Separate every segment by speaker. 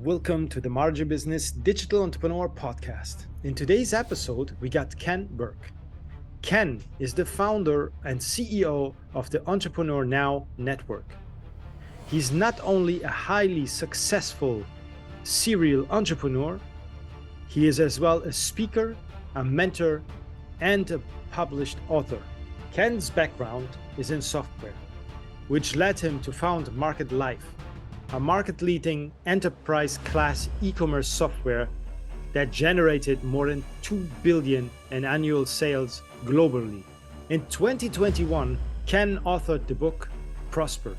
Speaker 1: Welcome to the Margin Business Digital Entrepreneur Podcast. In today's episode, we got Ken Burke. Ken is the founder and CEO of the EntrepreneurNOW network. He's not only a highly successful serial entrepreneur, he is as well a speaker, a mentor, and a published author. Ken's background is in software, which led him to found MarketLive, a market-leading enterprise-class e-commerce software that generated more than $2 billion in annual sales globally. In 2021, Ken authored the book Prosper: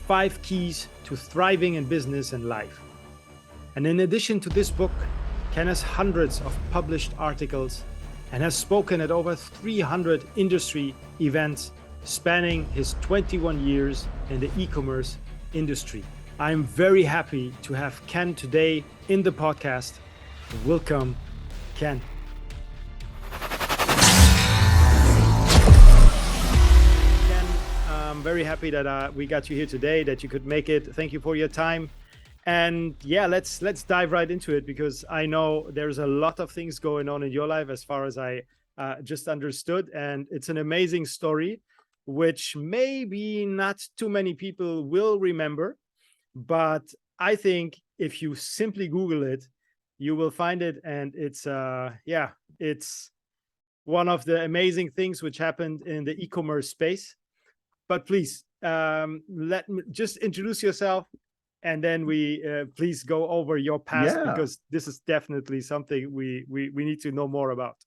Speaker 1: 5 Keys to Thriving in Business and Life. And in addition to this book, Ken has hundreds of published articles and has spoken at over 300 industry events spanning his 21 years in the e-commerce industry. I'm very happy to have Ken today in the podcast. Welcome, Ken. Ken, I'm very happy that we got you here today, that you could make it. Thank you for your time. And yeah, let's dive right into it, because I know there's a lot of things going on in your life as far as I just understood. And it's an amazing story, which maybe not too many people will remember. But I think if you simply Google it, you will find it. And it's one of the amazing things which happened in the e-commerce space. But please, let me just introduce yourself, and then we please go over your past, because this is definitely something we need to know more about.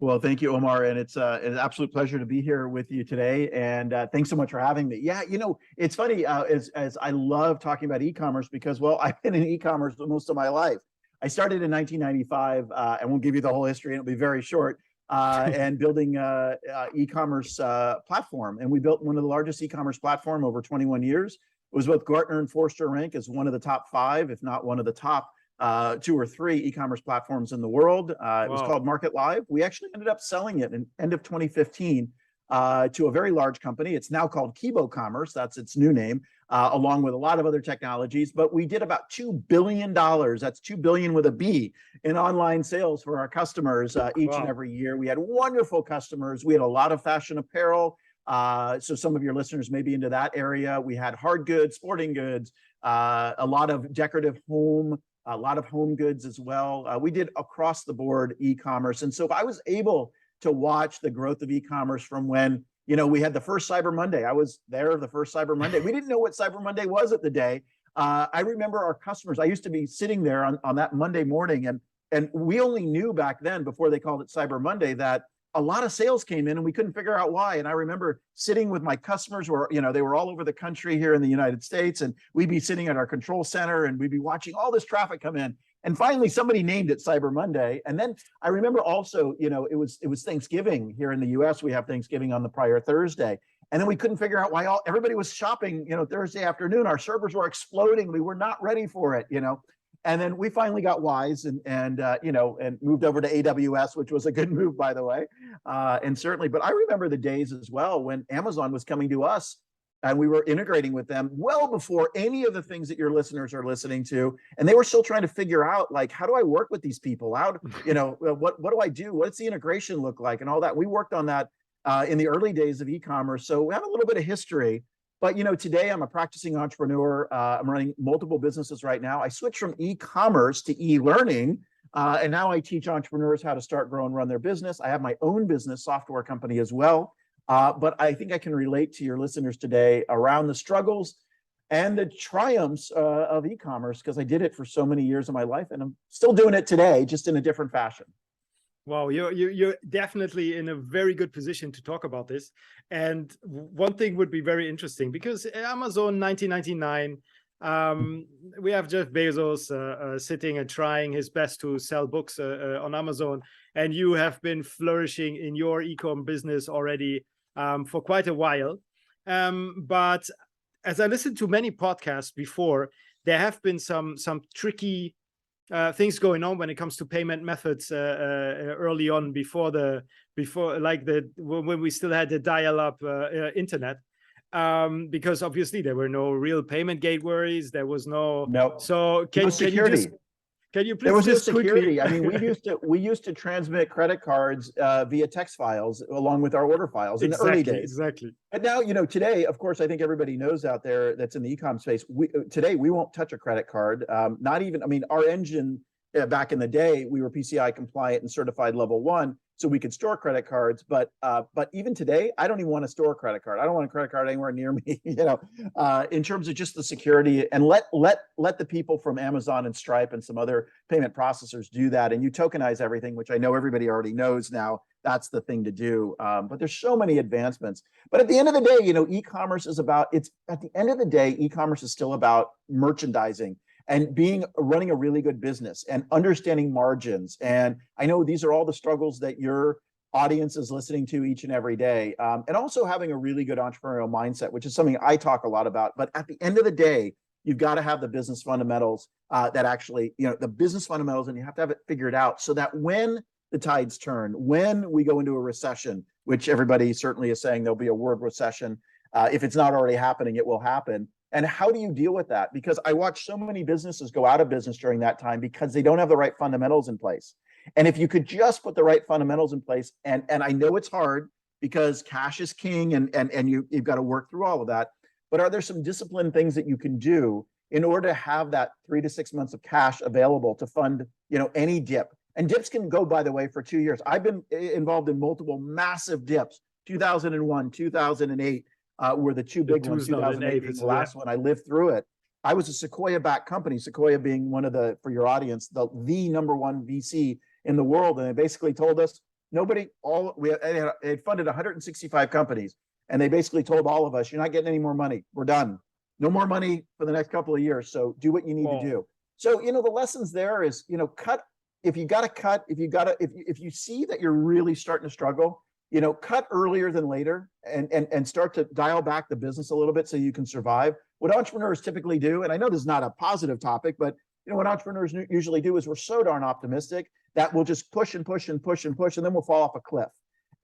Speaker 2: Well, thank you, Omar, and it's an absolute pleasure to be here with you today. And thanks so much for having me. Yeah, you know, it's funny, as I love talking about e-commerce because, well, I've been in e-commerce most of my life. I started in 1995. I won't give you the whole history, and it'll be very short. And building e-commerce platform, and we built one of the largest e-commerce platform over 21 years. It was both Gartner and Forrester ranked as one of the top 5, if not one of the top 2 or 3 e-commerce platforms in the world. It was called MarketLive. We actually ended up selling it in end of 2015 to a very large company. It's now called Kibo Commerce. That's its new name, along with a lot of other technologies. But we did about $2 billion. That's 2 billion with a B in online sales for our customers each and every year. We had wonderful customers. We had a lot of fashion apparel. So some of your listeners may be into that area. We had hard goods, sporting goods, a lot of decorative home, a lot of home goods as well. We did across the board e-commerce. And so I was able to watch the growth of e-commerce from when, you know, we had the first Cyber Monday. I was there the first Cyber Monday. We didn't know what Cyber Monday was at the day. I remember our customers. I used to be sitting there on that Monday morning, and we only knew back then, before they called it Cyber Monday, that a lot of sales came in and we couldn't figure out why. And I remember sitting with my customers who were, you know, they were all over the country here in the United States, and we'd be sitting at our control center and we'd be watching all this traffic come in. And finally, somebody named it Cyber Monday. And then I remember also, you know, it was Thanksgiving here in the US. We have Thanksgiving on the prior Thursday. And then we couldn't figure out why everybody was shopping, you know, Thursday afternoon. Our servers were exploding. We were not ready for it, you know. And then we finally got wise and moved over to AWS, which was a good move, by the way. And certainly, but I remember the days as well when Amazon was coming to us and we were integrating with them well before any of the things that your listeners are listening to. And they were still trying to figure out, like, how do I work with these people? What do I do? What's the integration look like and all that? We worked on that in the early days of e-commerce. So we have a little bit of history. But, you know, today I'm a practicing entrepreneur. I'm running multiple businesses right now. I switched from e-commerce to e-learning, and now I teach entrepreneurs how to start, grow, and run their business. I have my own business software company as well. But I think I can relate to your listeners today around the struggles and the triumphs of e-commerce, because I did it for so many years of my life, and I'm still doing it today, just in a different fashion.
Speaker 1: Wow, you're definitely in a very good position to talk about this. And one thing would be very interesting, because Amazon 1999, we have Jeff Bezos sitting and trying his best to sell books on Amazon, and you have been flourishing in your e-com business already for quite a while. But as I listened to many podcasts before, there have been some tricky things going on when it comes to payment methods early on, when we still had the dial-up internet. because obviously there were no real payment gateways. There was no. So
Speaker 2: no security.
Speaker 1: Can you please
Speaker 2: there was no
Speaker 1: just
Speaker 2: security.
Speaker 1: quickly?
Speaker 2: I mean, we used to transmit credit cards via text files along with our order files in the early days.
Speaker 1: Exactly.
Speaker 2: But now, today, of course, I think everybody knows out there that's in the e-com space. Today we won't touch a credit card. Not even. I mean, our engine back in the day, we were PCI compliant and certified level 1, so we could store credit cards. But even today, I don't even want to store a credit card. I don't want a credit card anywhere near me. In terms of just the security, and let the people from Amazon and Stripe and some other payment processors do that, and you tokenize everything, which I know everybody already knows now. That's the thing to do. But there's so many advancements. But at the end of the day, e-commerce is about. At the end of the day, e-commerce is still about merchandising and running a really good business and understanding margins. And I know these are all the struggles that your audience is listening to each and every day. And also having a really good entrepreneurial mindset, which is something I talk a lot about. But at the end of the day, you've got to have the business fundamentals that actually, the business fundamentals, and you have to have it figured out so that when the tides turn, when we go into a recession, which everybody certainly is saying there'll be a word recession. If it's not already happening, it will happen. And how do you deal with that? Because I watch so many businesses go out of business during that time because they don't have the right fundamentals in place. And if you could just put the right fundamentals in place, and I know it's hard because cash is king and you've got to work through all of that. But are there some disciplined things that you can do in order to have that 3 to 6 months of cash available to fund, any dip? And dips can go, by the way, for 2 years. I've been involved in multiple massive dips. 2001, 2008. Were the two big ones. 2008 being the last one. I lived through it. I was a Sequoia-backed company, Sequoia being one of the, for your audience, the number one VC in the world. And they basically told us, it funded 165 companies. And they basically told all of us, you're not getting any more money. We're done. No more money for the next couple of years. So do what you need to do. So, the lessons there is, cut. If you got to cut, if you see that you're really starting to struggle, cut earlier than later and start to dial back the business a little bit so you can survive. What entrepreneurs typically do, and I know this is not a positive topic, but what entrepreneurs usually do is we're so darn optimistic that we'll just push and push and push and push, and then we'll fall off a cliff.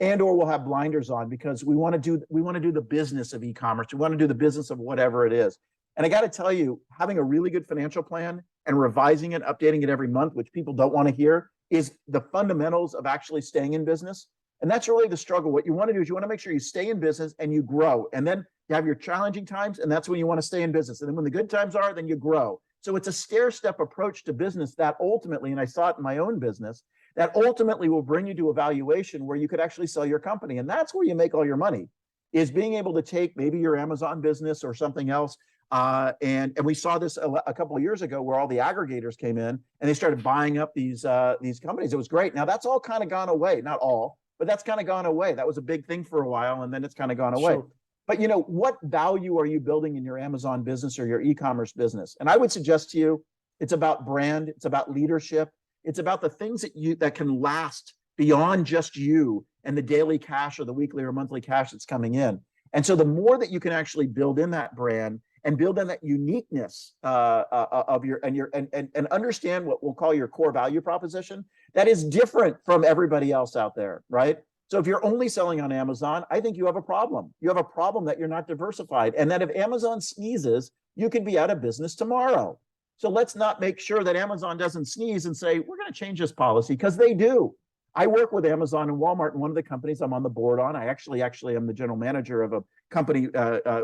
Speaker 2: Or we'll have blinders on because we want to do the business of e-commerce. We want to do the business of whatever it is. And I got to tell you, having a really good financial plan and revising it, updating it every month, which people don't want to hear, is the fundamentals of actually staying in business. And that's really the struggle. What you want to do is you want to make sure you stay in business and you grow. And then you have your challenging times, and that's when you want to stay in business. And then when the good times are, then you grow. So it's a stair-step approach to business that ultimately, and I saw it in my own business, that ultimately will bring you to a valuation where you could actually sell your company. And that's where you make all your money, is being able to take maybe your Amazon business or something else. And we saw this a couple of years ago where all the aggregators came in and they started buying up these companies. It was great. Now that's all kind of gone away. Not all, but that's kind of gone away. That was a big thing for a while, and then it's kind of gone away. Sure. But what value are you building in your Amazon business or your e-commerce business? And I would suggest to you, it's about brand, it's about leadership, it's about the things that can last beyond just you and the daily cash or the weekly or monthly cash that's coming in. And so the more that you can actually build in that brand and build in that uniqueness of your and understand what we'll call your core value proposition that is different from everybody else out there, right? So if you're only selling on Amazon, I think you have a problem. You have a problem that you're not diversified, and that if Amazon sneezes, you could be out of business tomorrow. So let's not make sure that Amazon doesn't sneeze and say, we're going to change this policy, because they do. I work with Amazon and Walmart, and one of the companies I'm on the board on, I actually am the general manager of a company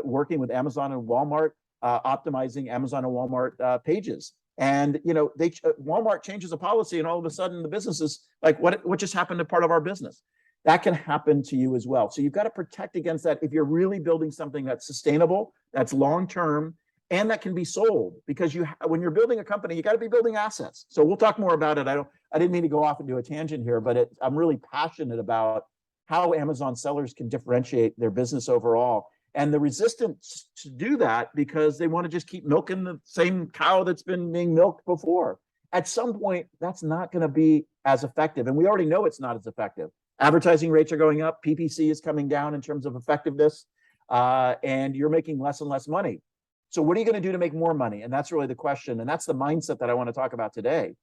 Speaker 2: working with Amazon and Walmart, optimizing Amazon and Walmart pages. And Walmart changes a policy, and all of a sudden the business is like, what just happened to part of our business? That can happen to you as well. So you've got to protect against that if you're really building something that's sustainable, that's long-term, and that can be sold. Because when you're building a company, you got to be building assets. So we'll talk more about it. I didn't mean to go off and do a tangent here, but I'm really passionate about how Amazon sellers can differentiate their business overall. And the resistance to do that because they want to just keep milking the same cow that's been being milked before. At some point, that's not going to be as effective. And we already know it's not as effective. Advertising rates are going up. PPC is coming down in terms of effectiveness. And you're making less and less money. So what are you going to do to make more money? And that's really the question. And that's the mindset that I want to talk about today.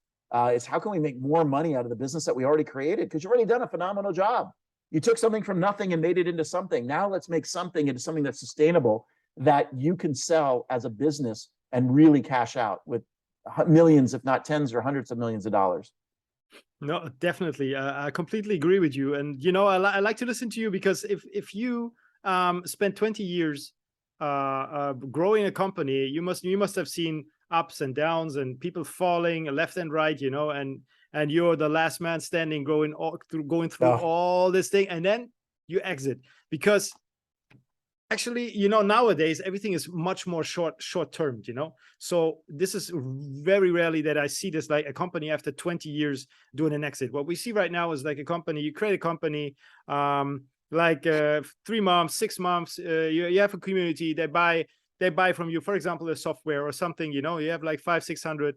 Speaker 2: Is how can we make more money out of the business that we already created? Because you've already done a phenomenal job. You took something from nothing and made it into something. Now let's make something into something that's sustainable that you can sell as a business and really cash out with millions, if not tens or hundreds of millions of dollars.
Speaker 1: No, definitely. I completely agree with you. And, you know, I like to listen to you because if you spent 20 years growing a company, you must have seen ups and downs and people falling left and right, you know, and you're the last man standing going through
Speaker 2: Oh,
Speaker 1: all this thing, and then you exit. Because actually, you know, nowadays everything is much more short term, you know. So this is very rarely that I see this, like a company after 20 years doing an exit. What we see right now is like a company, you create a company, like 3 months, 6 months, you have a community, they buy from you, for example, a software or something, you know, you have like 500-600,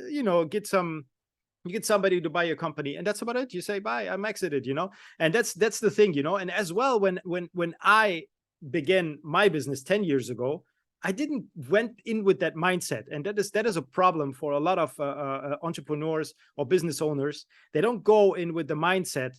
Speaker 1: you know, you get somebody to buy your company, and that's about it. You say, bye, I'm exited, you know. And that's the thing, you know. And as well, when I began my business 10 years ago, I didn't went in with that mindset. And that is a problem for a lot of entrepreneurs or business owners. They don't go in with the mindset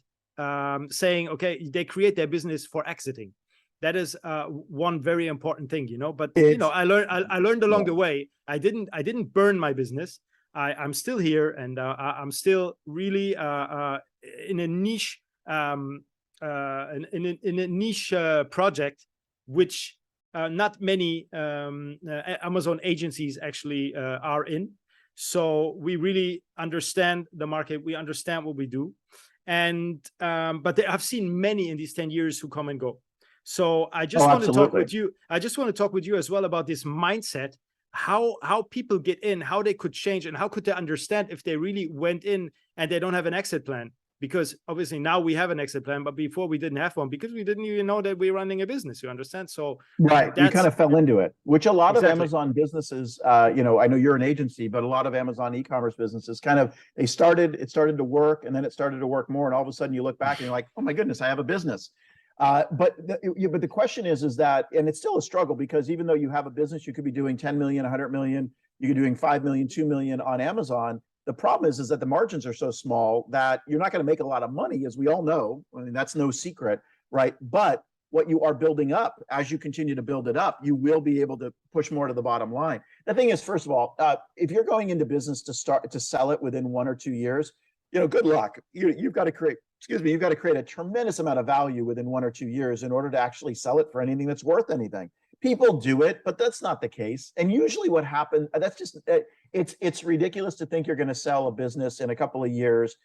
Speaker 1: saying, okay, they create their business for exiting. That is one very important thing, you know. But you know,
Speaker 2: it's
Speaker 1: I learned along
Speaker 2: yeah.
Speaker 1: the way. I didn't burn my business. I'm still here, and I'm still really in a niche in a niche project, which not many Amazon agencies actually are in. So we really understand the market. We understand what we do. And but I've seen many in these 10 years who come and go. So I just
Speaker 2: Oh,
Speaker 1: want to talk
Speaker 2: absolutely.
Speaker 1: with you. I just want to talk with you as well about this mindset, how people get in, how they could change, and how could they understand if they really went in and they don't have an exit plan. Because obviously now we have an exit plan, but before we didn't have one because we didn't even know that we're running a business, you understand? So
Speaker 2: Right. We kind
Speaker 1: that's
Speaker 2: of fell into it, which a lot of
Speaker 1: exactly.
Speaker 2: Amazon businesses, you know, I know you're an agency, but a lot of Amazon e-commerce businesses kind of, it started to work, and then it started to work more. And all of a sudden you look back and you're like, oh my goodness, I have a business. But the question is that, and it's still a struggle, because even though you have a business, you could be doing 10 million, 100 million, you could be doing 5 million, 2 million on Amazon. The problem is that the margins are so small that you're not going to make a lot of money, as we all know. I mean, that's no secret, right? But what you are building up, as you continue to build it up, you will be able to push more to the bottom line. The thing is, first of all, if you're going into business to sell it within 1 or 2 years, you know, good luck. You've got to create, you've got to create a tremendous amount of value within 1 or 2 years in order to actually sell it for anything that's worth anything. People do it, but that's not the case. And usually what happens, that's just, it's ridiculous to think you're going to sell a business in a couple of years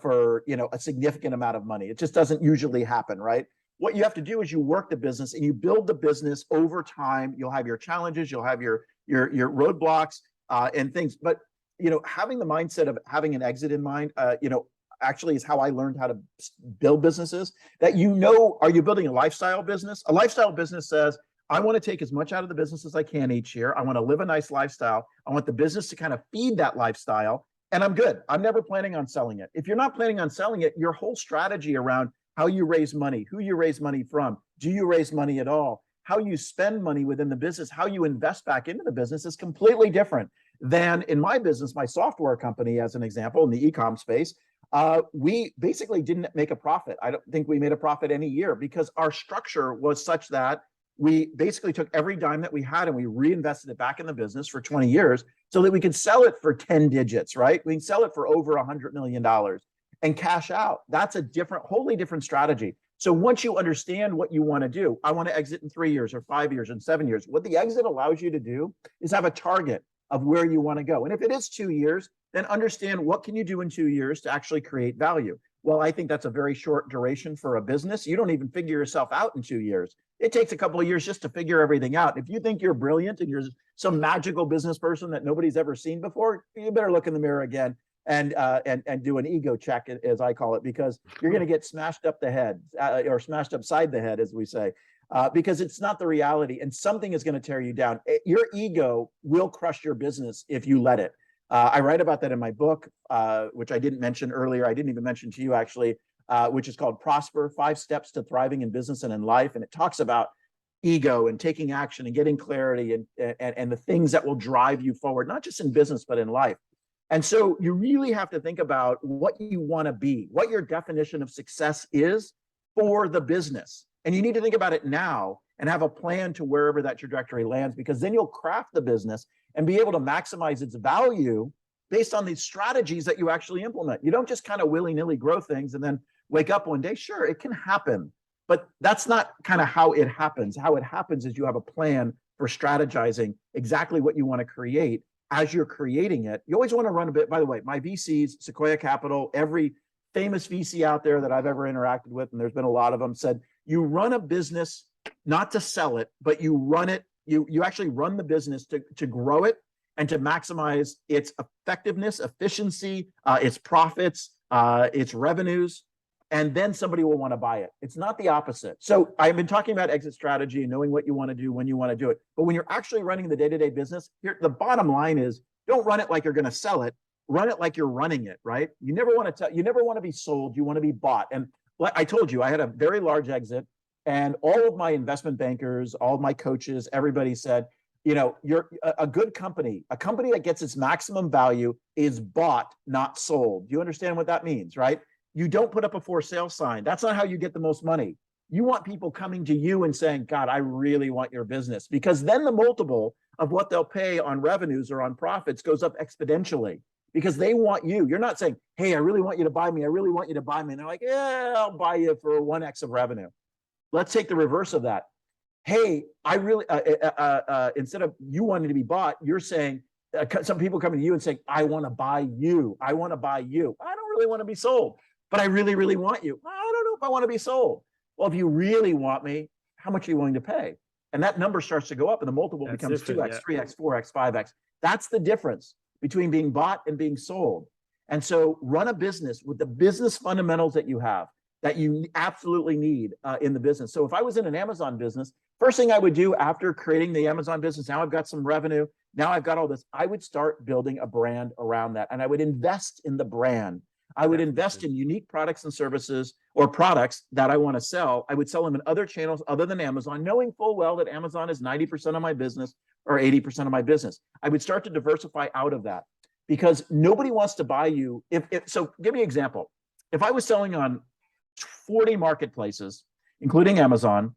Speaker 2: for, you know, a significant amount of money. It just doesn't usually happen, right? What you have to do is you work the business and you build the business over time. You'll have your challenges, you'll have your roadblocks and things. But, you know, having the mindset of having an exit in mind, you know, actually is how I learned how to build businesses. That, you know, are you building a lifestyle business? A lifestyle business says, I want to take as much out of the business as I can each year. I want to live a nice lifestyle. I want the business to kind of feed that lifestyle, and I'm good. I'm never planning on selling it. If you're not planning on selling it, your whole strategy around how you raise money, who you raise money from, do you raise money at all, how you spend money within the business, how you invest back into the business is completely different than in my business, my software company, as an example, in the e-com space. We basically didn't make a profit. I don't think we made a profit any year, because our structure was such that we basically took every dime that we had and we reinvested it back in the business for 20 years so that we could sell it for 10 digits, right? We can sell it for over $100 million and cash out. That's a wholly different strategy. So once you understand what you want to do, I want to exit in 3 years or 5 years and 7 years. What the exit allows you to do is have a target of where you want to go. And if it is 2 years, then understand what can you do in 2 years to actually create value. Well, I think that's a very short duration for a business. You don't even figure yourself out in 2 years. It takes a couple of years just to figure everything out. If you think you're brilliant and you're some magical business person that nobody's ever seen before, you better look in the mirror again and do an ego check, as I call it, because you're going to get smashed up the head or smashed upside the head, as we say, because it's not the reality, and something is going to tear you down. Your ego will crush your business if you let it. I write about that in my book, which I didn't mention earlier. I didn't even mention to you, actually, which is called Prosper, 5 Steps to Thriving in Business and in Life. And it talks about ego and taking action and getting clarity and the things that will drive you forward, not just in business, but in life. And so you really have to think about what you want to be, what your definition of success is, for the business. And you need to think about it now and have a plan to wherever that trajectory lands, because then you'll craft the business and be able to maximize its value based on these strategies that you actually implement. You don't just kind of willy-nilly grow things and then wake up one day. Sure, it can happen, but that's not kind of how it happens. How it happens is you have a plan for strategizing exactly what you want to create. As you're creating it, you always want to run a bit. By the way, my VCs, Sequoia Capital, every famous VC out there that I've ever interacted with, and there's been a lot of them, said you run a business not to sell it, but you run it. You actually run the business to grow it and to maximize its effectiveness, efficiency, its profits, its revenues, and then somebody will want to buy it. It's not the opposite. So I've been talking about exit strategy and knowing what you want to do when you want to do it. But when you're actually running the day-to-day business, here, the bottom line is, don't run it like you're going to sell it. Run it like you're running it, right? You never want to be sold. You want to be bought. And like I told you, I had a very large exit, and all of my investment bankers, all of my coaches, everybody said, you know, you're a good company. A company that gets its maximum value is bought, not sold. You understand what that means, right? You don't put up a for sale sign. That's not how you get the most money. You want people coming to you and saying, God, I really want your business, because then the multiple of what they'll pay on revenues or on profits goes up exponentially, because they want you. You're not saying, hey, I really want you to buy me. I really want you to buy me. And they're like, yeah, I'll buy you for 1x of revenue. Let's take the reverse of that. Hey, I really, instead of you wanting to be bought, you're saying, some people coming to you and saying, I want to buy you. I want to buy you. I don't really want to be sold, but I really, really want you. I don't know if I want to be sold. Well, if you really want me, how much are you willing to pay? And that number starts to go up, and the multiple becomes 2x, 3x, 4x, 5x. That's the difference between being bought and being sold. And so run a business with the business fundamentals that you have, that you absolutely need in the business. So if I was in an Amazon business, first thing I would do after creating the Amazon business, now I've got some revenue, now I've got all this, I would start building a brand around that. And I would invest in the brand. I would invest in unique products and services, or products that I want to sell. I would sell them in other channels other than Amazon, knowing full well that Amazon is 90% of my business or 80% of my business. I would start to diversify out of that, because nobody wants to buy you. So give me an example. If I was selling on 40 marketplaces, including Amazon,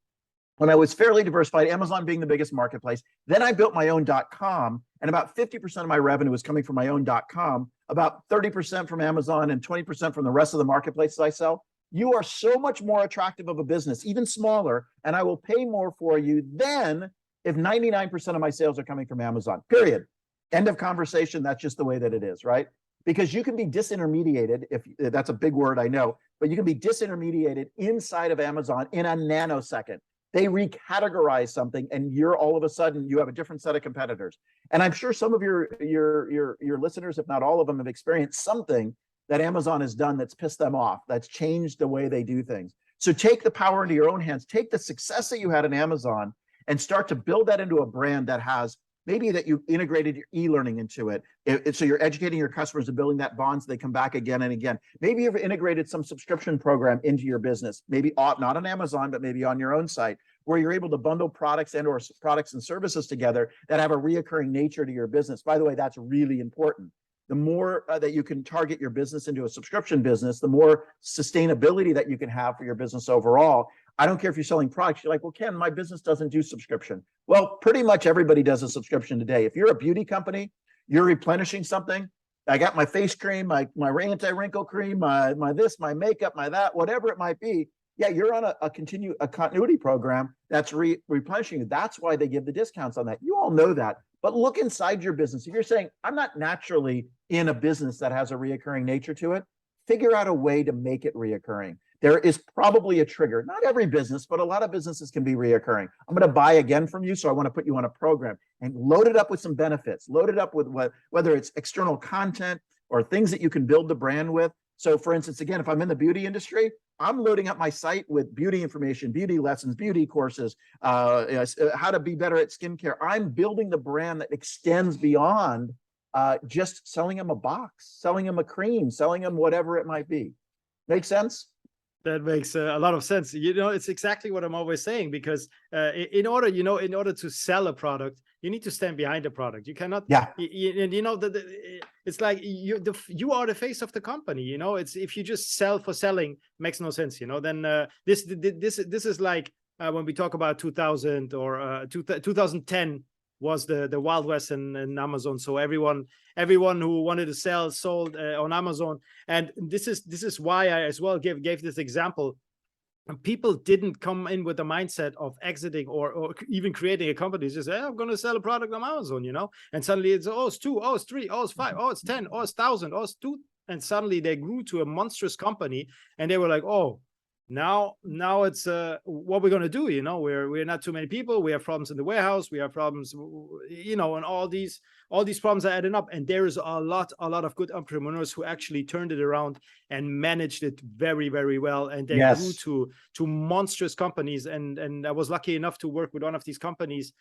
Speaker 2: when I was fairly diversified, Amazon being the biggest marketplace, then I built my own .com, and about 50% of my revenue was coming from my own .com, about 30% from Amazon, and 20% from the rest of the marketplaces I sell. You are so much more attractive of a business, even smaller, and I will pay more for you than if 99% of my sales are coming from Amazon, period. End of conversation. That's just the way that it is, right? Because you can be disintermediated, if that's a big word, I know, but you can be disintermediated inside of Amazon in a nanosecond. They recategorize something, and you're all of a sudden, you have a different set of competitors. And I'm sure some of your listeners, if not all of them, have experienced something that Amazon has done that's pissed them off, that's changed the way they do things. So take the power into your own hands. Take the success that you had in Amazon and start to build that into a brand that has, maybe that you integrated your e-learning into it. So you're educating your customers and building that bond so they come back again and again. Maybe you've integrated some subscription program into your business, maybe not on Amazon, but maybe on your own site, where you're able to bundle products and or products and services together that have a reoccurring nature to your business. By the way, that's really important. The more that you can target your business into a subscription business, the more sustainability that you can have for your business overall. I don't care if you're selling products. You're like, well, Ken, my business doesn't do subscription. Well, pretty much everybody does a subscription today. If you're a beauty company, you're replenishing something. I got my face cream, my anti-wrinkle cream, my this, my makeup, my that, whatever it might be. Yeah, you're on a continuity program that's replenishing you. That's why they give the discounts on that. You all know that. But look inside your business. If you're saying, I'm not naturally in a business that has a reoccurring nature to it, figure out a way to make it reoccurring. There is probably a trigger. Not every business, but a lot of businesses can be reoccurring. I'm going to buy again from you, so I want to put you on a program and load it up with some benefits. Load it up with whether it's external content or things that you can build the brand with. So for instance, again, if I'm in the beauty industry, I'm loading up my site with beauty information, beauty lessons, beauty courses, how to be better at skincare. I'm building the brand that extends beyond just selling them a box, selling them a cream, selling them whatever it might be. Make sense?
Speaker 1: That makes a lot of sense. You know, it's exactly what I'm always saying, because in order to sell a product, you need to stand behind the product. You cannot,
Speaker 2: yeah.
Speaker 1: you know, it's like you are the face of the company. You know, it's if you just sell for selling, makes no sense. You know, then this is like when we talk about 2000 or 2010 was the Wild West in Amazon. So everyone who wanted to sell sold on Amazon, and this is why I as well gave this example. And people didn't come in with the mindset of exiting or even creating a company. It's just, hey, I'm going to sell a product on Amazon, you know, and suddenly it's, oh, it's 2, oh, it's 3, oh, it's 5, oh, it's 10, oh, it's 1,000, oh, it's 2. And suddenly they grew to a monstrous company, and they were like, oh, now it's what we're going to do. You know, we're not too many people. We have problems in the warehouse. We have problems, you know, and all these problems are adding up. And there is a lot of good entrepreneurs who actually turned it around and managed it very, very well. And they grew to monstrous companies. And I was lucky enough to work with one of these companies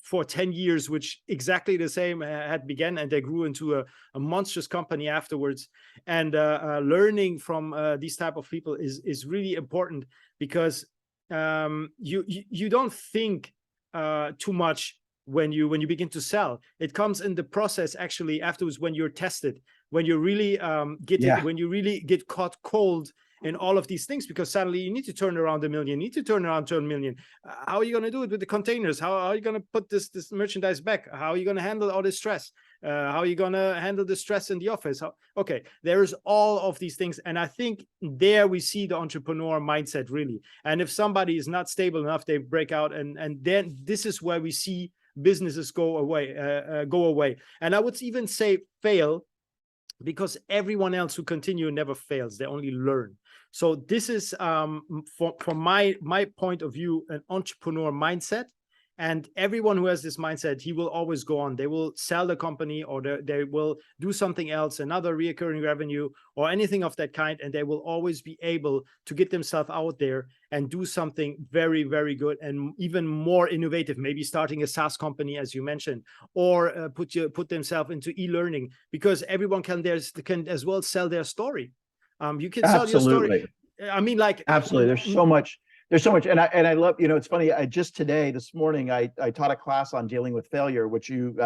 Speaker 1: for 10 years, which exactly the same had begun, and they grew into a monstrous company afterwards. And learning from these type of people is really important, because you don't think too much when you begin to sell. It comes in the process actually afterwards, when you're tested, when you really when you really get caught cold in all of these things, because suddenly you need to turn around $1 million, you need to turn around $10 million. How are you going to do it with the containers? How are you going to put this merchandise back? How are you going to handle all this stress? How are you going to handle the stress in the office? Okay, there is all of these things. And I think there we see the entrepreneur mindset really. And if somebody is not stable enough, they break out. And then this is where we see businesses go away. And I would even say fail, because everyone else who continue never fails. They only learn. So this is, from my point of view, an entrepreneur mindset. And everyone who has this mindset, he will always go on. They will sell the company, or they will do something else, another recurring revenue or anything of that kind. And they will always be able to get themselves out there and do something very, very good and even more innovative, maybe starting a SaaS company, as you mentioned, or put themselves into e-learning, because everyone can as well sell their story. You can sell your story. I mean, like,
Speaker 2: absolutely. There's so much. And I love, you know, it's funny. This morning, I taught a class on dealing with failure, which you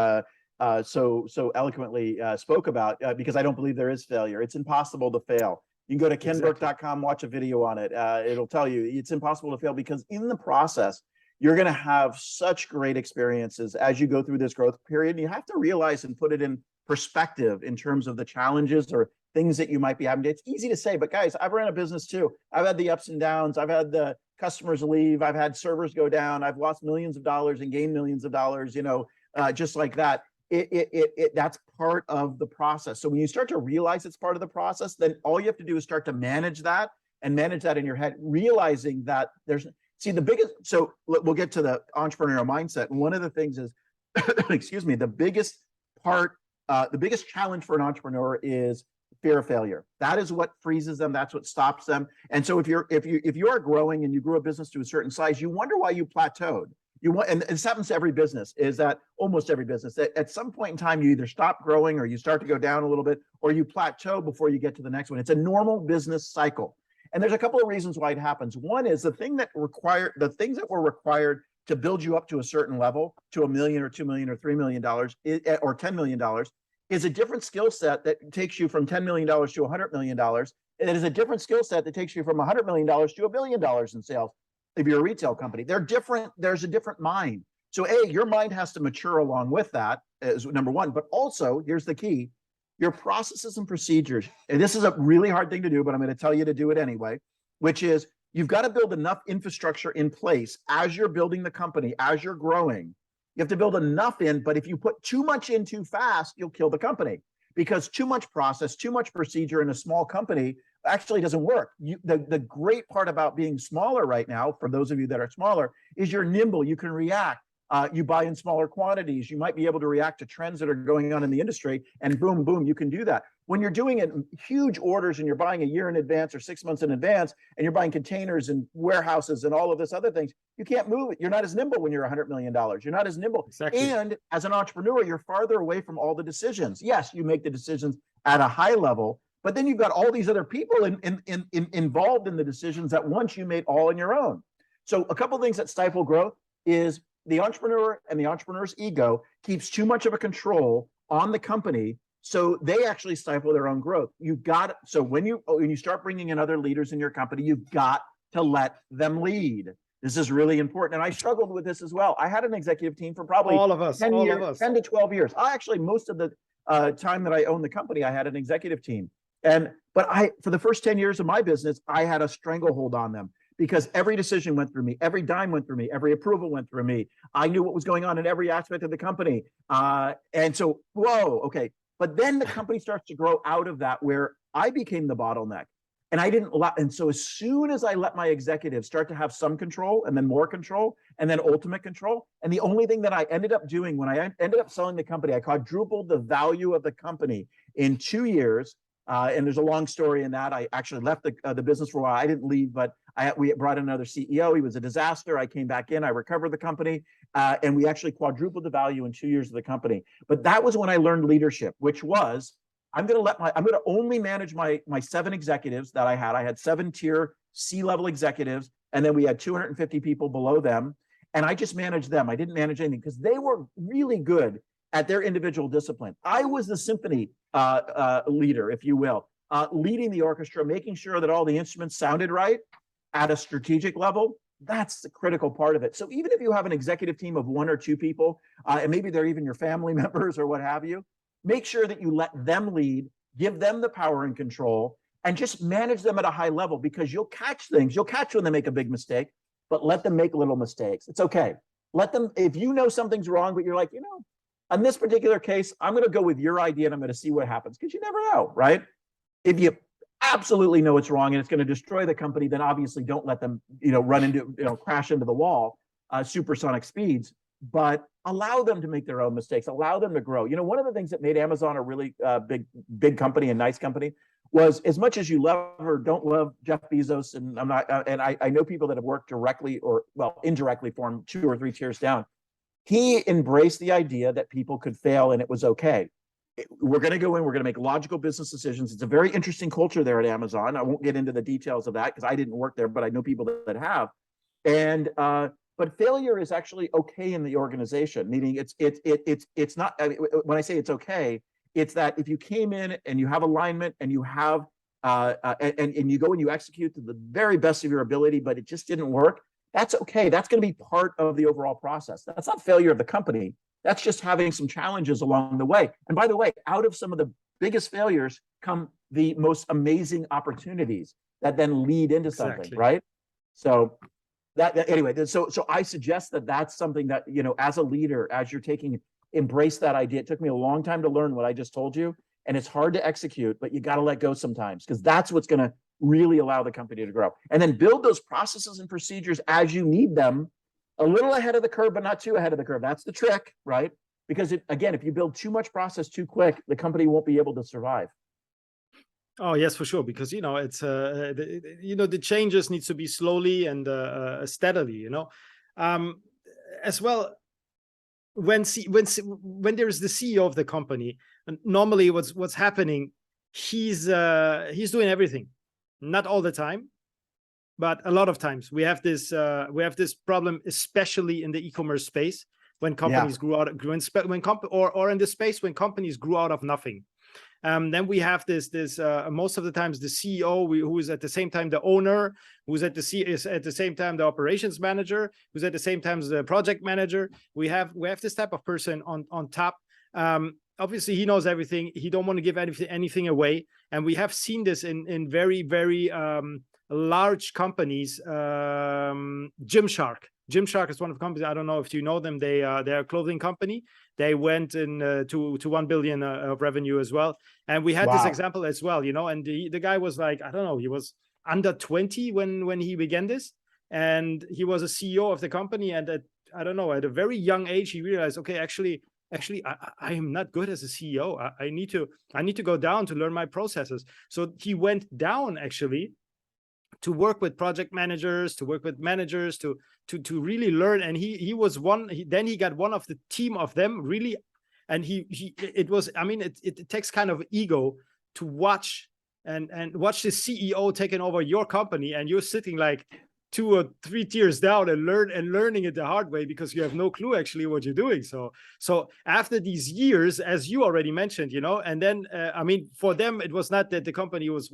Speaker 2: so eloquently spoke about, because I don't believe there is failure. It's impossible to fail. You can go to kenburke.com, watch a video on it. It'll tell you it's impossible to fail, because in the process, you're going to have such great experiences as you go through this growth period. You have to realize and put it in perspective in terms of the challenges or things that you might be having. It's easy to say, but guys, I've run a business too. I've had the ups and downs. I've had the customers leave. I've had servers go down. I've lost millions of dollars and gained millions of dollars, you know, just like that. That's part of the process. So when you start to realize it's part of the process, then all you have to do is start to manage that in your head, realizing that so we'll get to the entrepreneurial mindset. And one of the things is, excuse me, the biggest challenge for an entrepreneur is fear of failure. That is what freezes them. That's what stops them. And so if you are growing and you grew a business to a certain size, you wonder why you plateaued. And this happens to every business, is that almost every business, at some point in time, you either stop growing or you start to go down a little bit, or you plateau before you get to the next one. It's a normal business cycle. And there's a couple of reasons why it happens. One is the things that were required to build you up to a certain level, to $1 million or $2 million or $3 million or $10 million, is a different skill set that takes you from $10 million to $100 million. It is a different skill set that takes you from $100 million to $1 billion in sales. If you're a retail company, they're different. There's a different mind. So your mind has to mature along with that, as number one. But also, here's the key: your processes and procedures. And this is a really hard thing to do, but I'm going to tell you to do it anyway, which is you've got to build enough infrastructure in place as you're building the company, as you're growing. You have to build enough in, but if you put too much in too fast, you'll kill the company, because too much process, too much procedure in a small company actually doesn't work. The great part about being smaller right now, for those of you that are smaller, is you're nimble. You can react. You buy in smaller quantities. You might be able to react to trends that are going on in the industry, and boom, boom, you can do that. When you're doing it in huge orders and you're buying a year in advance or 6 months in advance, and you're buying containers and warehouses and all of this other things, you can't move it. You're not as nimble when you're $100 million. You're not as nimble.
Speaker 1: Exactly.
Speaker 2: And as an entrepreneur, you're farther away from all the decisions. Yes, you make the decisions at a high level, but then you've got all these other people involved in the decisions that once you made all on your own. So a couple of things that stifle growth is the entrepreneur and the entrepreneur's ego keeps too much of a control on the company. So they actually stifle their own growth. So when you start bringing in other leaders in your company, you've got to let them lead. This is really important. And I struggled with this as well. I had an executive team for probably
Speaker 1: All of us,
Speaker 2: 10
Speaker 1: all
Speaker 2: years,
Speaker 1: of us.
Speaker 2: 10 to 12 years. Actually, most of the time that I owned the company, I had an executive team. But for the first 10 years of my business, I had a stranglehold on them because every decision went through me, every dime went through me, every approval went through me. I knew what was going on in every aspect of the company. And so, whoa, okay. But then the company starts to grow out of that where I became the bottleneck. And I didn't allow, and so as soon as I let my executives start to have some control and then more control and then ultimate control, and the only thing that I ended up doing when I ended up selling the company, I quadrupled the value of the company in 2 years. And there's a long story in that. I actually left the business for a while. I didn't leave, but we brought in another CEO. He was a disaster. I came back in, I recovered the company, and we actually quadrupled the value in 2 years of the company. But that was when I learned leadership, which was, I'm going to only manage my 7 executives that I had. I had 7-tier C-level executives, and then we had 250 people below them. And I just managed them. I didn't manage anything because they were really good at their individual discipline. I was the symphony leader, if you will, leading the orchestra, making sure that all the instruments sounded right at a strategic level. That's the critical part of it. So even if you have an executive team of 1 or 2 people, and maybe they're even your family members or what have you, make sure that you let them lead, give them the power and control, and just manage them at a high level because you'll catch things. You'll catch when they make a big mistake, but let them make little mistakes. It's okay. Let them, if you know something's wrong, but you're like, in this particular case, I'm going to go with your idea and I'm going to see what happens because you never know, right? If you absolutely know it's wrong and it's going to destroy the company, then obviously don't let them, run into, crash into the wall, supersonic speeds, but allow them to make their own mistakes, allow them to grow. One of the things that made Amazon a really big company and nice company was, as much as you love or don't love Jeff Bezos, and I know people that have worked directly or, well, indirectly for him 2 or 3 tiers down, he embraced the idea that people could fail and it was okay. We're going to go in, we're going to make logical business decisions. It's a very interesting culture there at Amazon. I won't get into the details of that because I didn't work there, but I know people that have. And but failure is actually okay in the organization, meaning it's not, when I say it's okay, it's that if you came in and you have alignment and you have and you go and you execute to the very best of your ability, but it just didn't work, that's okay. That's going to be part of the overall process. That's not failure of the company. That's just having some challenges along the way. And by the way, out of some of the biggest failures come the most amazing opportunities that then lead into something, right? So anyway, so I suggest that that's something that, as a leader, as you're embrace that idea. It took me a long time to learn what I just told you, and it's hard to execute, but you got to let go sometimes because that's what's going to really allow the company to grow. And then build those processes and procedures as you need them, a little ahead of the curve, but not too ahead of the curve. That's the trick, right? Because again, if you build too much process too quick, the company won't be able to survive.
Speaker 1: Oh yes, for sure. Because it's the changes needs to be slowly and steadily. As well. When there is the CEO of the company, and normally what's happening, he's doing everything, not all the time, but a lot of times. We have this problem, especially in the e-commerce space, when companies grew out, or in the space when companies grew out of nothing. Then we have this most of the times the CEO who is at the same time the owner, who's at the same time the operations manager, who's at the same time the project manager. We have this type of person on top. Obviously, he knows everything. He don't want to give anything away, and we have seen this in very, very large companies. Gymshark. Gymshark is one of the companies. I don't know if you know them. They're a clothing company. They went in to 1 billion of revenue as well. And we had this example as well, and the guy was like, I don't know, he was under 20 when he began this, and he was a CEO of the company. And at a very young age, he realized, okay, actually, I am not good as a CEO. I need to go down to learn my processes. So he went down actually to work with project managers, to work with managers, to really learn. And he was one. Then he got one of the team of them really, and it takes kind of ego to watch and watch the CEO taking over your company, and you're sitting like, 2 or 3 tiers down and learning it the hard way because you have no clue actually what you're doing. So after these years, as you already mentioned, and then I mean, for them, it was not that the company was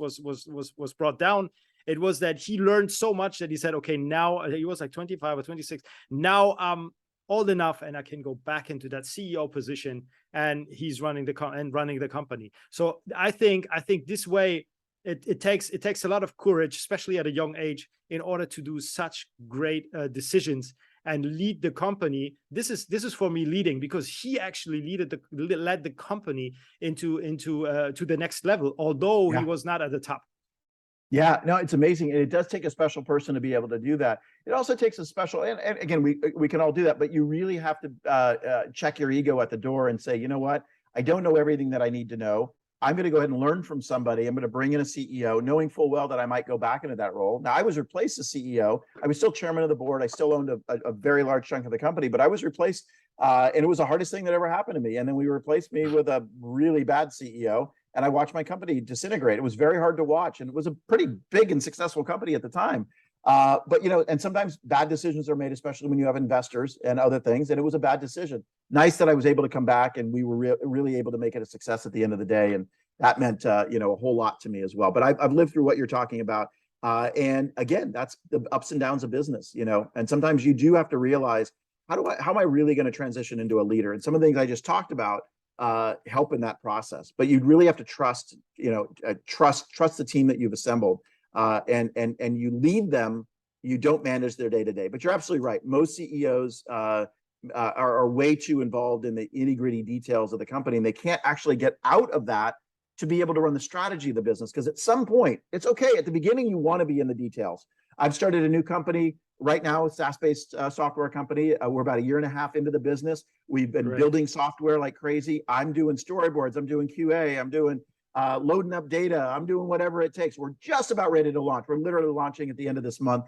Speaker 1: brought down. It was that he learned so much that he said, okay, now he was like 25 or 26. Now I'm old enough and I can go back into that CEO position, and he's running the company. So I think this way it takes a lot of courage, especially at a young age, in order to do such great decisions and lead the company. This is for me leading, because he actually led the company into to the next level, although he was not at the top.
Speaker 2: Yeah, no, it's amazing. And it does take a special person to be able to do that. It also takes a special, and again, we can all do that, but you really have to check your ego at the door and say, you know what, I don't know everything that I need to know. I'm going to go ahead and learn from somebody. I'm going to bring in a CEO, knowing full well that I might go back into that role. Now, I was replaced as CEO. I was still chairman of the board. I still owned a very large chunk of the company, but I was replaced, and it was the hardest thing that ever happened to me. And then we replaced me with a really bad CEO. And I watched my company disintegrate. It was very hard to watch. And it was a pretty big and successful company at the time. But, and sometimes bad decisions are made, especially when you have investors and other things. And it was a bad decision. Nice that I was able to come back, and we were really able to make it a success at the end of the day. And that meant, a whole lot to me as well. But I've lived through what you're talking about. And again, that's the ups and downs of business, and sometimes you do have to realize, how am I really going to transition into a leader? And some of the things I just talked about help in that process. But you'd really have to trust the team that you've assembled, and you lead them. You don't manage their day to day. But you're absolutely right. Most CEOs are way too involved in the nitty-gritty details of the company, and they can't actually get out of that to be able to run the strategy of the business. Because at some point, it's okay. At the beginning, you want to be in the details. I've started a new company right now, a SaaS-based software company. We're about 1.5 years into the business. We've been building software like crazy. I'm doing storyboards. I'm doing QA. I'm doing loading up data. I'm doing whatever it takes. We're just about ready to launch. We're literally launching at the end of this month.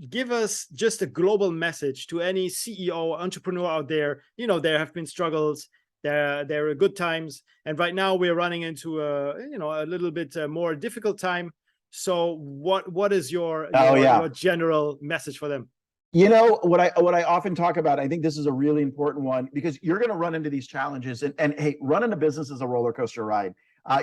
Speaker 1: Give us just a global message to any CEO, entrepreneur out there. There have been struggles. There are good times, and right now we're running into a little bit more difficult time. So what is your general message for them?
Speaker 2: What I often talk about, I think this is a really important one, because you're going to run into these challenges, and hey, running a business is a roller coaster ride.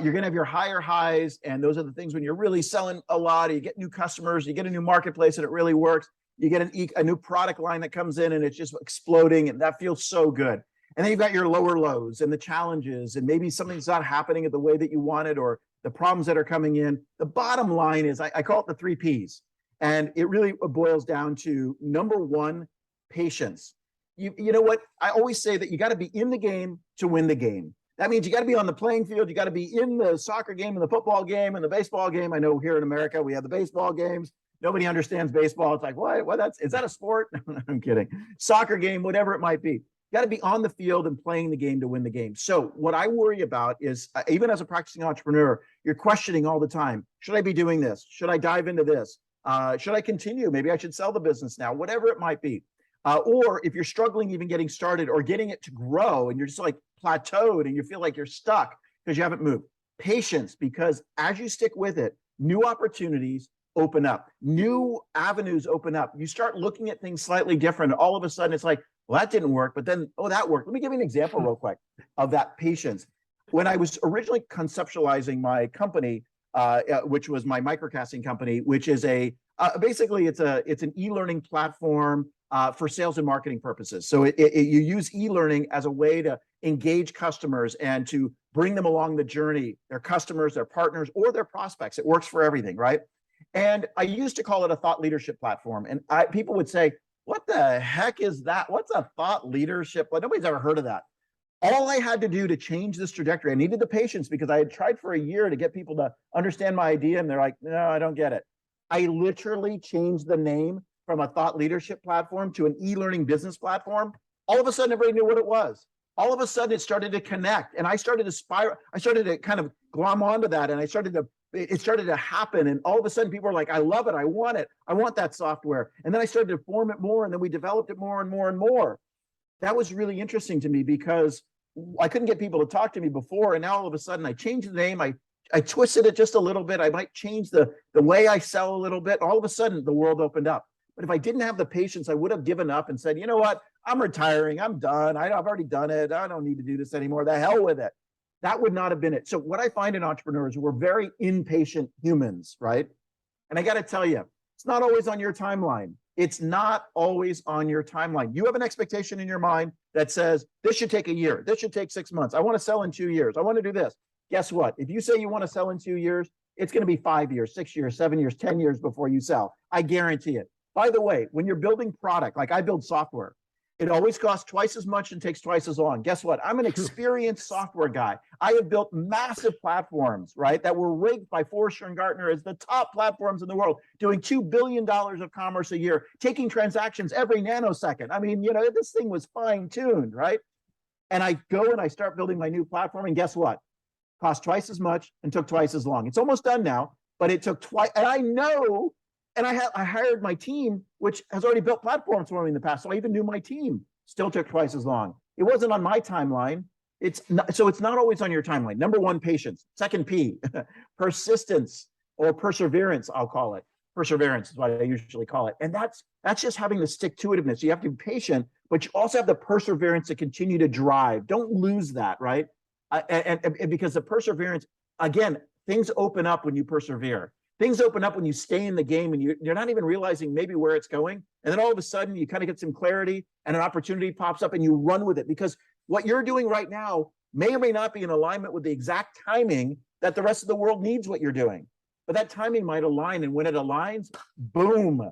Speaker 2: You're going to have your higher highs, and those are the things when you're really selling a lot, or you get new customers, you get a new marketplace and it really works. You get a new product line that comes in and it's just exploding, and that feels so good. And then you've got your lower lows and the challenges, and maybe something's not happening the way that you wanted, or the problems that are coming in. The bottom line is, I call it the 3 Ps. And it really boils down to, number one, patience. You know what? I always say that you got to be in the game to win the game. That means you got to be on the playing field. You got to be in the soccer game and the football game and the baseball game. I know here in America, we have the baseball games. Nobody understands baseball. It's like, what? Is that a sport? I'm kidding. Soccer game, whatever it might be. You got to be on the field and playing the game to win the game. So what I worry about is, even as a practicing entrepreneur, you're questioning all the time. Should I be doing this? Should I dive into this? Should I continue? Maybe I should sell the business now, whatever it might be. Or if you're struggling even getting started or getting it to grow, and you're just like plateaued and you feel like you're stuck because you haven't moved. Patience, because as you stick with it, new opportunities open up, new avenues open up. You start looking at things slightly different. All of a sudden it's like, well, that didn't work, but then, oh, that worked. Let me give you an example real quick of that patience. When I was originally conceptualizing my company, which was my microcasting company, which is basically it's an e-learning platform for sales and marketing purposes. So you use e-learning as a way to engage customers and to bring them along the journey, their customers, their partners, or their prospects. It works for everything, right? And I used to call it a thought leadership platform. And people would say, what the heck is that? What's a thought leadership? Well, nobody's ever heard of that. All I had to do to change this trajectory, I needed the patience, because I had tried for a year to get people to understand my idea, and they're like, no, I don't get it. I literally changed the name from a thought leadership platform to an e-learning business platform. All of a sudden, everybody knew what it was. All of a sudden, it started to connect, and I started to spiral. I started to kind of glom onto that, and it started to happen. And all of a sudden, people were like, I love it. I want it. I want that software. And then I started to form it more, and then we developed it more and more and more. That was really interesting to me, because I couldn't get people to talk to me before. And now all of a sudden I changed the name. I I twisted it just a little bit. I might change the way I sell a little bit. All of a sudden, the world opened up. But if I didn't have the patience, I would have given up and said, you know what? I'm retiring. I'm done. I've already done it. I don't need to do this anymore. The hell with it. That would not have been it. So what I find in entrepreneurs, we're very impatient humans, right? And I got to tell you, it's not always on your timeline. It's not always on your timeline. You have an expectation in your mind that says, this should take a year. This should take 6 months. I want to sell in 2 years. I want to do this. Guess what? If you say you want to sell in 2 years, it's going to be 5 years, 6 years, 7 years, 10 years before you sell. I guarantee it. By the way, when you're building product, like I build software, it always costs twice as much and takes twice as long. Guess what? I'm an experienced software guy. I have built massive platforms, right, that were ranked by Forrester and Gartner as the top platforms in the world, doing $2 billion of commerce a year, taking transactions every nanosecond. I mean, you know, this thing was fine-tuned, right? And I go and I start building my new platform, and guess what? Cost twice as much and took twice as long. It's almost done now, but it took twice. And I know, and I hired my team, which has already built platforms for me in the past. So I even knew my team. Still took twice as long. It wasn't on my timeline. It's not always on your timeline. Number one, patience. Second P, persistence or perseverance, I'll call it. Perseverance is what I usually call it. And that's just having the stick-to-itiveness. You have to be patient, but you also have the perseverance to continue to drive. Don't lose that, right? And because the perseverance, again, things open up when you persevere. Things open up when you stay in the game and you're not even realizing maybe where it's going. And then all of a sudden you kind of get some clarity and an opportunity pops up and you run with it, because what you're doing right now may or may not be in alignment with the exact timing that the rest of the world needs what you're doing. But that timing might align, and when it aligns, boom,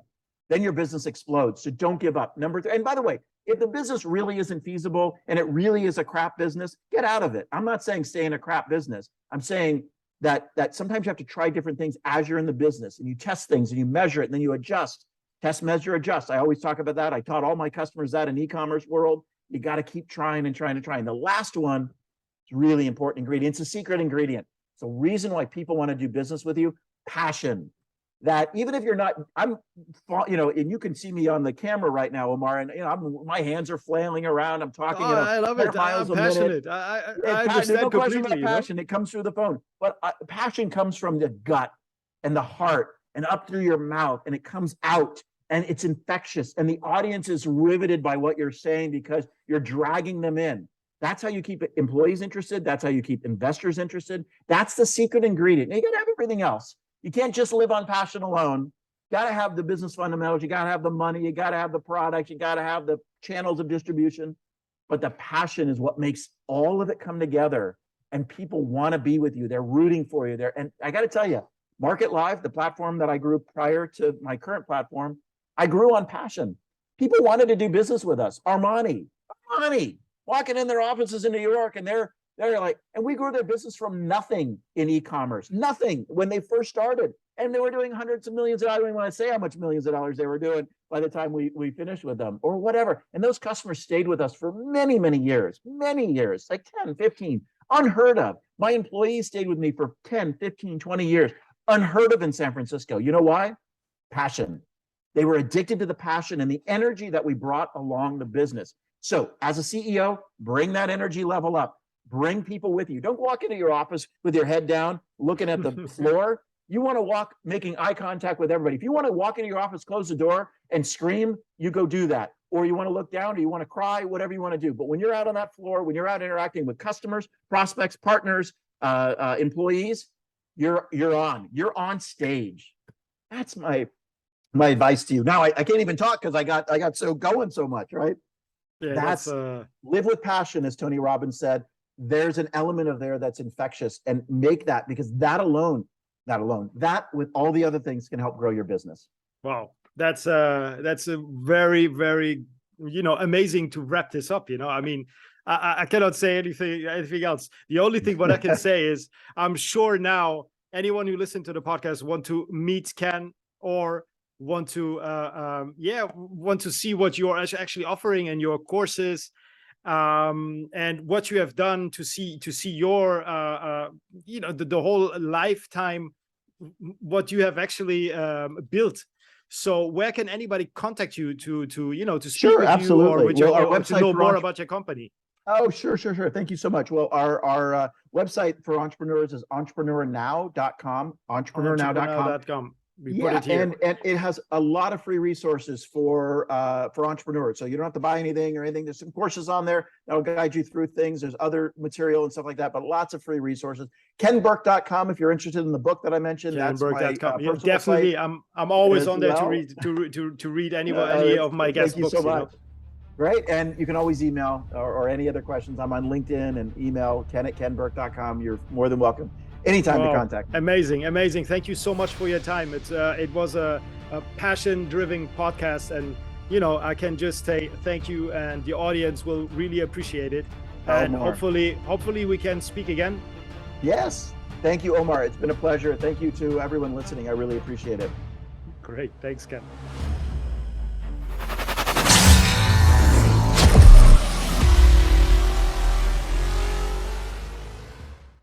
Speaker 2: then your business explodes. So don't give up. Number three, and by the way, if the business really isn't feasible and it really is a crap business, get out of it. I'm not saying stay in a crap business. I'm saying that sometimes you have to try different things as you're in the business, and you test things and you measure it and then you adjust. Test, measure, adjust. I always talk about that. I taught all my customers that in e-commerce world. You got to keep trying and trying and trying. The last one is really important ingredient. It's a secret ingredient. It's a reason why people want to do business with you. Passion. That even if you're not, and you can see me on the camera right now, Omar, and my hands are flailing around. I'm talking,
Speaker 1: I love it. I'm passionate. I understand
Speaker 2: no question
Speaker 1: completely.
Speaker 2: about passion. It comes through the phone, but passion comes from the gut and the heart and up through your mouth, and it comes out, and it's infectious, and the audience is riveted by what you're saying because you're dragging them in. That's how you keep employees interested. That's how you keep investors interested. That's the secret ingredient. Now, you got to have everything else. You can't just live on passion alone. You got to have the business fundamentals. You got to have the money. You got to have the products. You got to have the channels of distribution. But the passion is what makes all of it come together. And people want to be with you. They're rooting for you there. And I got to tell you, MarketLive, the platform that I grew prior to my current platform, I grew on passion. People wanted to do business with us. Armani, walking in their offices in New York, and they're like, and we grew their business from nothing in e-commerce, nothing when they first started. And they were doing hundreds of millions of dollars. I don't even want to say how much millions of dollars they were doing by the time we finished with them or whatever. And those customers stayed with us for many, many years, like 10, 15, unheard of. My employees stayed with me for 10, 15, 20 years, unheard of in San Francisco. You know why? Passion. They were addicted to the passion and the energy that we brought along the business. So as a CEO, bring that energy level up. Bring people with you. Don't walk into your office with your head down, looking at the floor. You want to walk making eye contact with everybody. If you want to walk into your office, close the door and scream, you go do that. Or you want to look down, or you want to cry, whatever you want to do. But when you're out on that floor, when you're out interacting with customers, prospects, partners, employees, you're on stage. That's my advice to you. Now I can't even talk because I got so going so much, right?
Speaker 1: Yeah,
Speaker 2: that's live with passion, as Tony Robbins said. There's an element of there that's infectious, and make that, because that alone, that with all the other things can help grow your business.
Speaker 1: Wow. That's a very, very, amazing to wrap this up. I mean, I cannot say anything else. The only thing what I can say is I'm sure now anyone who listened to the podcast want to meet Ken or want to see what you're actually offering and your courses, and what you have done to see your the whole lifetime what you have actually built. So where can anybody contact you to speak with
Speaker 2: absolutely.
Speaker 1: you, or with
Speaker 2: our website
Speaker 1: to know more about your company?
Speaker 2: Oh, sure. Thank you so much. Well, our website for entrepreneurs is entrepreneurnow.com, entrepreneurnow.com.
Speaker 1: Entrepreneurnow.com. We put it here.
Speaker 2: And it has a lot of free resources for entrepreneurs. So you don't have to buy anything or anything. There's some courses on there that'll guide you through things. There's other material and stuff like that, but lots of free resources. KenBurke.com if you're interested in the book that I mentioned. That's my personal
Speaker 1: definitely.
Speaker 2: site.
Speaker 1: I'm always on there
Speaker 2: well.
Speaker 1: to read any of my guest books.
Speaker 2: Thank you so much. Great. And you can always email or any other questions. I'm on LinkedIn and email ken@kenburke.com. You're more than welcome. Anytime to contact me.
Speaker 1: Amazing. Thank you so much for your time. It was a passion-driven podcast, and I can just say thank you, and the audience will really appreciate it. And hopefully we can speak again.
Speaker 2: Yes. Thank you, Omar. It's been a pleasure. Thank you to everyone listening. I really appreciate it.
Speaker 1: Great. Thanks, Ken.